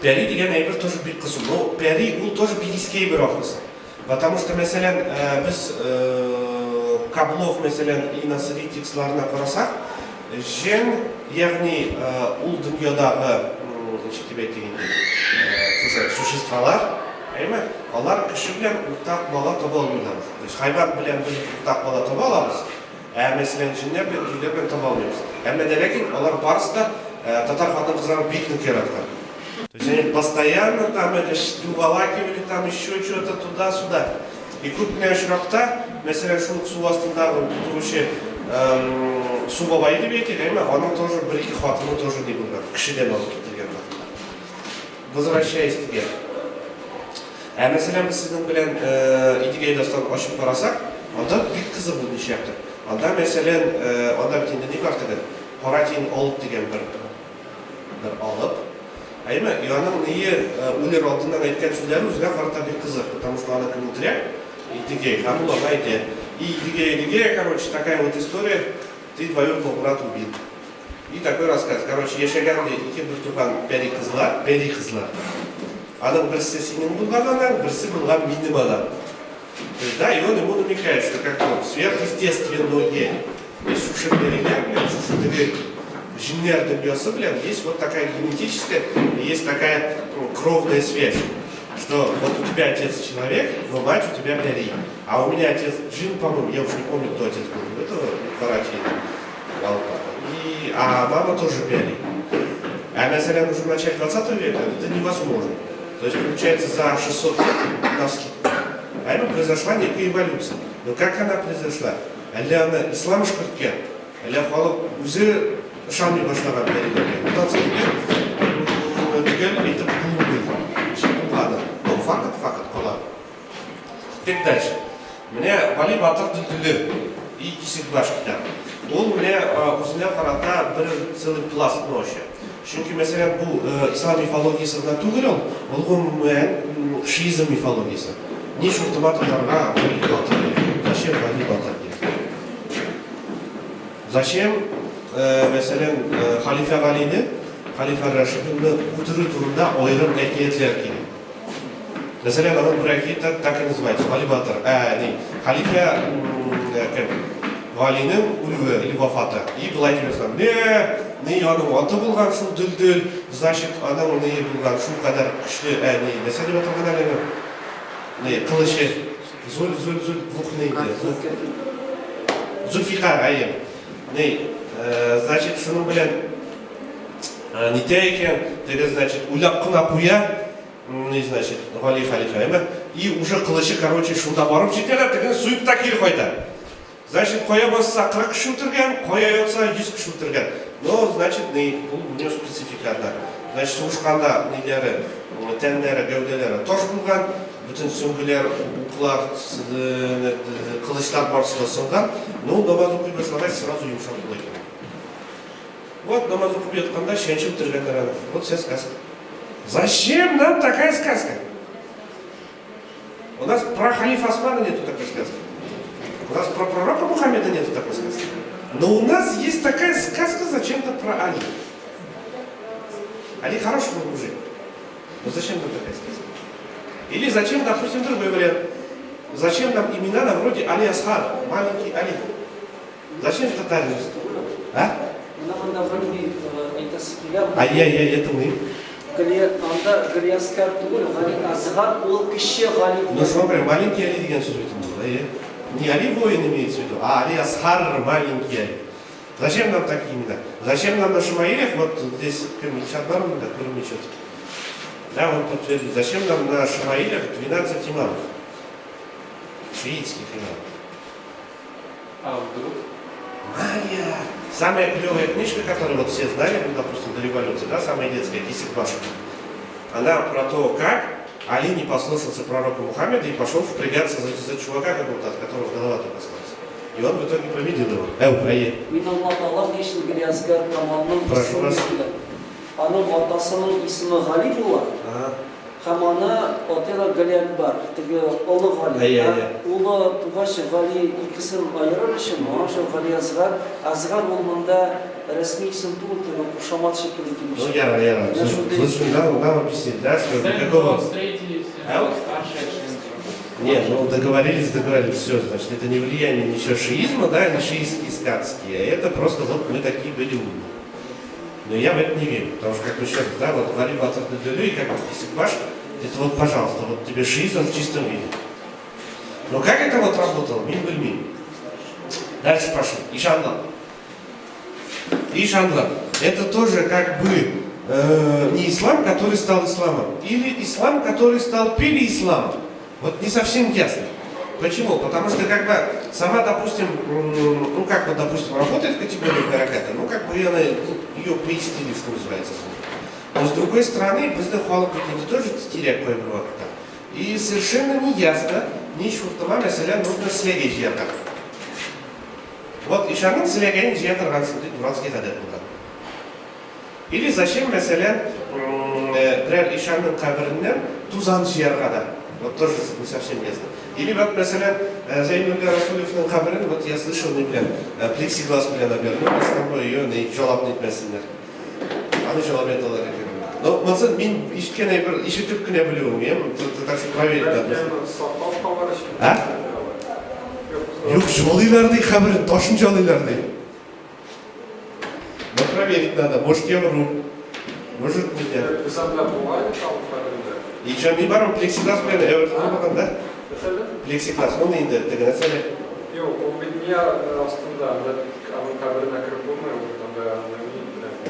пяри деген әйбір тоже бик қысу. Но пяри ол тоже билискей бір оқысы. Потому что, мәселен, біз Каблов, мәселен, и насыритиксларына қарасақ, жен, яғни ол дүниядағы существолар, олар кіші білен ұқтақ бала таба алмайлар. То есть хайван білен біз ұқтақ бала таба аламыз, мәселен жинлер бен жүйлер бен таба алмаймыз. Әмеделекин олар барыста татар хатын қызларын бейкнік ератқан. То есть они постоянно там выволакивали там еще что-то туда-сюда. И крупная широкта, мәселен шулық су астындағы тұрышы су бабайды бейті, оның тоже бір-екі хватыны тоже не было, кішіден алып кетілген. Возвращаясь к тебе. Mesela biz sizin bilen İdige'yi dostan açıp parasak, onda bir kızı bunu iş yaptı. Onda mesela, onda bir tane ne var dedi? Paratin olup degen bir alıp. Ayma, yanın niye uler altından aytken sözleri üzerine karta bir kızı. Потому что она внутря Идигей, ханула, знаете. И Идигея, короче, такая вот история, ты двоюродного брата убил. И такой рассказ. Короче, Ешеган ике бір тұрған пәри қызлар. Адам бірісі сенен болған адам, бірісі болған минім адам. То есть, да, и он ему намекает, что как вот сверхъестественное, есть шушерберилер, шушерберилер, жинер добьется, есть вот такая генетическая, есть такая кровная связь, что вот у тебя отец человек, но мать у тебя пяри. А у меня отец джин, по-моему, я уже не помню, кто отец был, это Парати, а мама тоже пяри. А mesela уже в начале 20 века это невозможно. То есть, получается, за 600 лет на скидку. А это произошла некая эволюция. Но как она произошла? Әлі она ислам шкірткен, әлі халық өзі шамни башлаған берілген. Одан кейін түгел етіп бұлғады. Но факт қалады. Теперь дальше. Мне Вали Батыр дүлділі и Кесекбашкидан. Ол мне өзіне қарата бір целый пласт ночи. Çünkü mesela bu İslam mifologiyasında түгел ол ғұмымен шиизм мифологиясы. Не шуртыматыларға Вали Батыр. Зачем Вали Батыр? Зачем mesela Халифа Вали'ni, Халифа Рашид'ni öldürü turunda ayrım әкиетлер келеді. Mesela onun bir әкиеті так и называется, Вали Батыр. Халифа Вали'nin үлуі или вафаты. И былай демесам, не аның аты болған шул дүлділ, значит, аның не болған шул қадар күшлі, не сәлем атырған әлемі. Qilishi zul двухнейdi. Zulfiqar ayem. Значит, шуның белән нитә икән, теге, значит, уйлап кына куя, значит, Гали халифа, и уже кылычы, короче, шунда барып җитәләр, теге суйып та кире кайта. Значит, кая басса 40 кеше үтергән, кая ятса 100 кеше үтергән. Но, значит, бу не спецификада. Значит, сугышканда ниләре, тәннәре, гәүдәләре таш булган, бүтән сөңгеләр, уклар, кылычлар барысы сынган. Ну, намаз укый башлагач, сразу йомшак була икән. Вот намаз укып ятканда шәнчеп үтергәннәр аны. Вот вся сказка. Зачем нам такая сказка? У нас про халифа Османа нету такой сказки. У нас про пророка Мухаммеда нету такой сказки. Но у нас есть такая сказка зачем-то про Али. Али хороший был мужик. Но зачем нам такая сказка? Или зачем, допустим, другой вариант. Зачем нам имена на вроде Али Асхар, маленький Али? Зачем это тайность? А? Это мы. Ну смотри, маленький Али деген сөз айтылды. Не Али воин имеется в виду, а Али Асхар, маленький Али. Зачем нам такие имена? Зачем нам на Шамаилях, вот здесь Шадмаром, да, кроме чего-то. Да, он подтвердит, зачем нам на Шамаилях 12 имамов? Шиитских имамов. А вдруг? Майя! Самая клевая книжка, которую вот все знали, ну, допустим, до революции, да, самая детская, Кисик-Башев. Она про то, как Али не послушался пророка Мухаммеда и пошел впрягаться за чувака какого-то, от которого голова только осталась. И он в итоге победил его. Прошу вас. Аның атасының исеме Гали була. Һәм аны атыйлар Гали Акбар, теге олы Гали. Улы тугач Гали икесен айырыр өчен, аша Гали Асгар, Асгар булганда рәсми исем түгел, теге кушамат шикелле килеш. Ну, яра. Слушай, нам объяснить, да, что какого... Нет, ну договорились, все, значит, это не влияние ничего шиизма, да, не шиистские сказки, а это просто вот мы такие были умные. Но я в это не верю, потому что, как вы сейчас, да, вот Вали Батар Надлюлю и как Кисик-Баш, это вот, пожалуйста, вот тебе шиизм в чистом виде. Но как это вот работало? Мин-быль-мин. Дальше пошел. Ишанла. Это тоже как бы не ислам, который стал исламом, или ислам, который стал переисламом. Вот не совсем ясно. Почему? Потому что как бы сама, допустим, ну как вот, допустим, работает категория караката, ну как бы ее пояснили, что называется. Но с другой стороны, біздің халық бетінде тоже теряк қойып уақытта. И совершенно не ясно, не шуртыма, мәселен, нужно слеге жиятар. Вот ишанның слегенің жия тұрғансын дейді, Уральский ғадет болған. Или зачем, мәселен, бірер ишанның қабірінен тузан жиярға да. Вот тоже не совсем ясно. Или вот, mesela, Зайнулля Расулевның қабірін, вот я слышал, не білем, плексиглас білен обернулись, там ее не жолап нетмесінler. Аны жолап еталар екен. Но, мысын, мен ишітіп күне білуім, так что проверить надо. А? Yok, жолайлар дей қабірін, тошын жолайлар дей. Но проверить надо, может я вру, может нельзя. И что, не баром плексиглас білен, Эвертон, да? Плексиглас, ну не деген нәрселер. Yok, o bilmiye aslında onun kabrine kırıp olmuyor burada.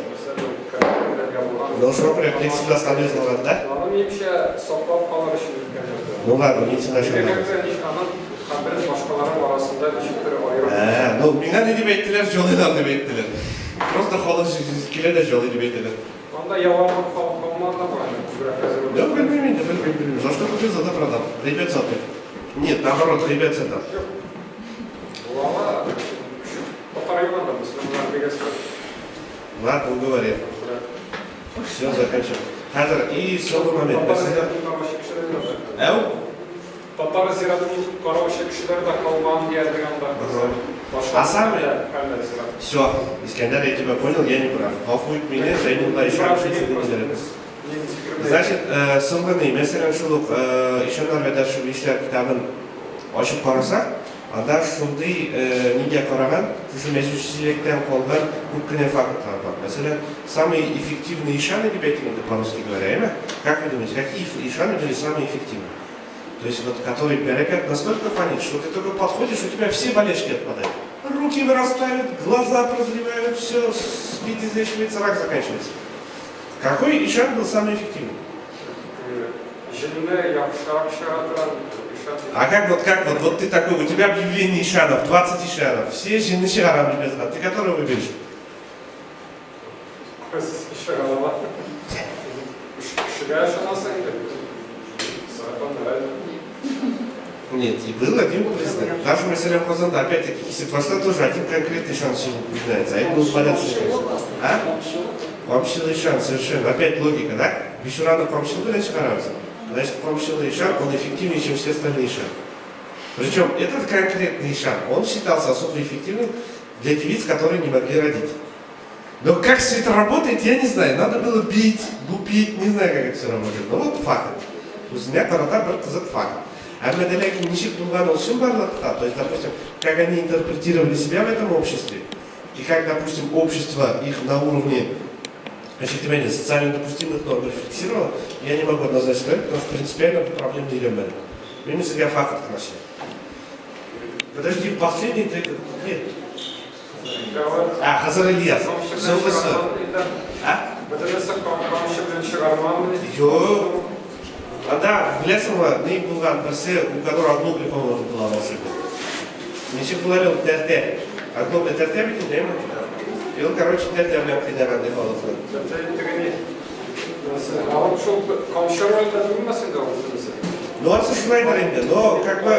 Mesela o kabrine yapılan. Ну что, прям плексиглас там излаган, да? Adam iyi bir şey sohbet falan için ülkelerde. Ну ладно, не начал. Onun kabrinin başkalarının arasında ilişkileri ayırıyor. Ну, меня не деп еттілер, жолайлар деп еттілер. Просто холод келеді, жолай деп еттілер. Onda yalanlık kalmaz da var. Да, bilmiyorum. За что купил, за то продал. Ребят зато. Нет, наоборот, ребят это. Valla o rayonda da Müslümanlar bir geçti. Ладно, уговорил. Все, заканчиваем. Хазар, и соңғы момент. Tatar ziyaretinin Karabaş'a kişileri de kalmağın diğer bir anda. А сам все, Искандер, я тебя понял, я не прав. Ғафует меня, Зайнулла еще раз Значит, соңғыны, мәселен шулық, Ишанар Ведашев ишлер кітабын ашып қарасақ, анда шундай неге қараған, шушы мәжүшіліктен қолған көпкіне факторлар бар. Мәселен, самые эффективные ишаны, ребята, по-русски говоря, как вы думаете, какие ишаны были самые эффективные? То есть вот который берекет настолько фонит, что ты только подходишь, у тебя все болячки отпадают. Руки вырастают, глаза прозревают, все, спид излечивается, рак заканчивается. Какой ишан был самый эффективный? А как вот ты такой, у тебя объявление ишанов, 20 ишанов, все жены шарами без рад, ты который выберешь? Нет, и был один президент. Даже мы Селем Казанда, опять-таки, если просто тоже один конкретный шанс упоминается, а это был порядок. А? Помщилый шанс, совершенно. Опять логика, да? Бишурана помщилый раньше нравится. Значит, помщилый шанс, он эффективнее, чем все остальные шансы. Причем этот конкретный шанс, он считался особо эффективным для девиц, которые не могли родить. Но как все это работает, я не знаю. Надо было бить, лупить, не знаю, как это все работает. Но вот факт. У меня парата был факт. А медаляки ничек Дунгана то есть, допустим, как они интерпретировали себя в этом обществе, и как, допустим, общество их на уровне социально допустимых норм рефлексировало, я не могу однозначно сказать, потому что принципиально проблем не имею. Мимо себя факт относил. Подожди, последний ты... Нет. А, Хазар Ильяс. А? Йо. А да, в Лесово не был антресе, у которого одну по-моему была волшебна. Ничего говорил терте. Одно терте ведь не имеет. И он, короче, терте в лепке не ради волосы. А он шел, комшер это думаете, да? Ну, он со Шнайдеринга, но как бы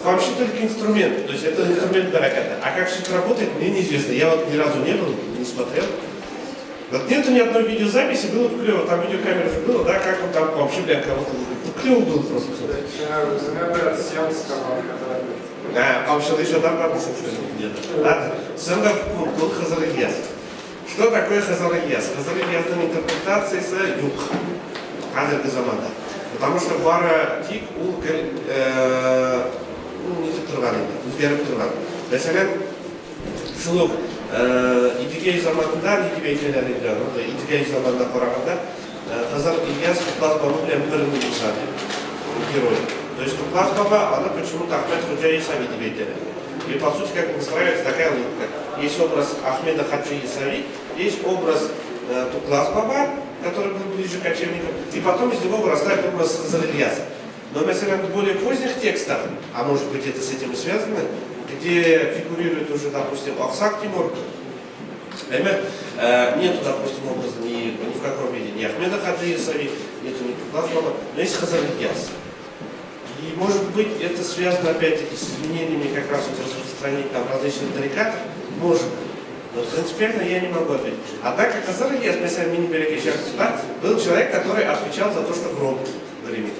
вообще только инструмент. То есть это инструмент бараката. А как все это работает, мне неизвестно. Я вот ни разу не был, не смотрел. Вот нету ни одной видеозаписи, было бы клево, там видеокамера же было, да, как он там вообще, бля, кого-то, клево было просто. А вообще еще там надо где-то. Ладно, Сэндов был Хазар Ильяс. Что такое Хазар Ильяс? Хазар Ильяс на интерпретации с юг. Хазар Газаманда. Потому что бара тик у не тектурваны, узгеры турваны. Mesela шулук идигей заманда, идигей телеридер, идигей заманда кораганда, Хазар Ильяс Туклас Бабу прям первый герой. То есть Туклас Баба, она почему-то Ахмед Худжа Исави дебейтера. И по сути как выстраивается такая логика. Есть образ Ахмеда Хаджи Исави, есть образ Туклас Баба, который был ближе к кочевникам, и потом из него вырастает образ Хазар Ильяса. Но, например, в более поздних текстах, а может быть это с этим и связано, где фигурирует уже, допустим, Ахсак Тимур, нету, допустим, образа ни в каком виде ни Ахмеда Хаджи Исави, нету ни Туклас Баба, но есть Хазар Ильяс. И, может быть, это связано, опять-таки, с изменениями как раз вот распространения там различных тарикатов, может быть. Но принципиально я не могу ответить. А так как Хазар Ильяс, если мини был человек, который отвечал за то, что гром гремит.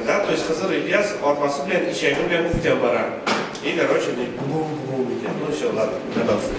Да? То есть Хазар Ильяс, он посублен и чайку для муфтия бара. И, короче, ну все, ладно, добавься.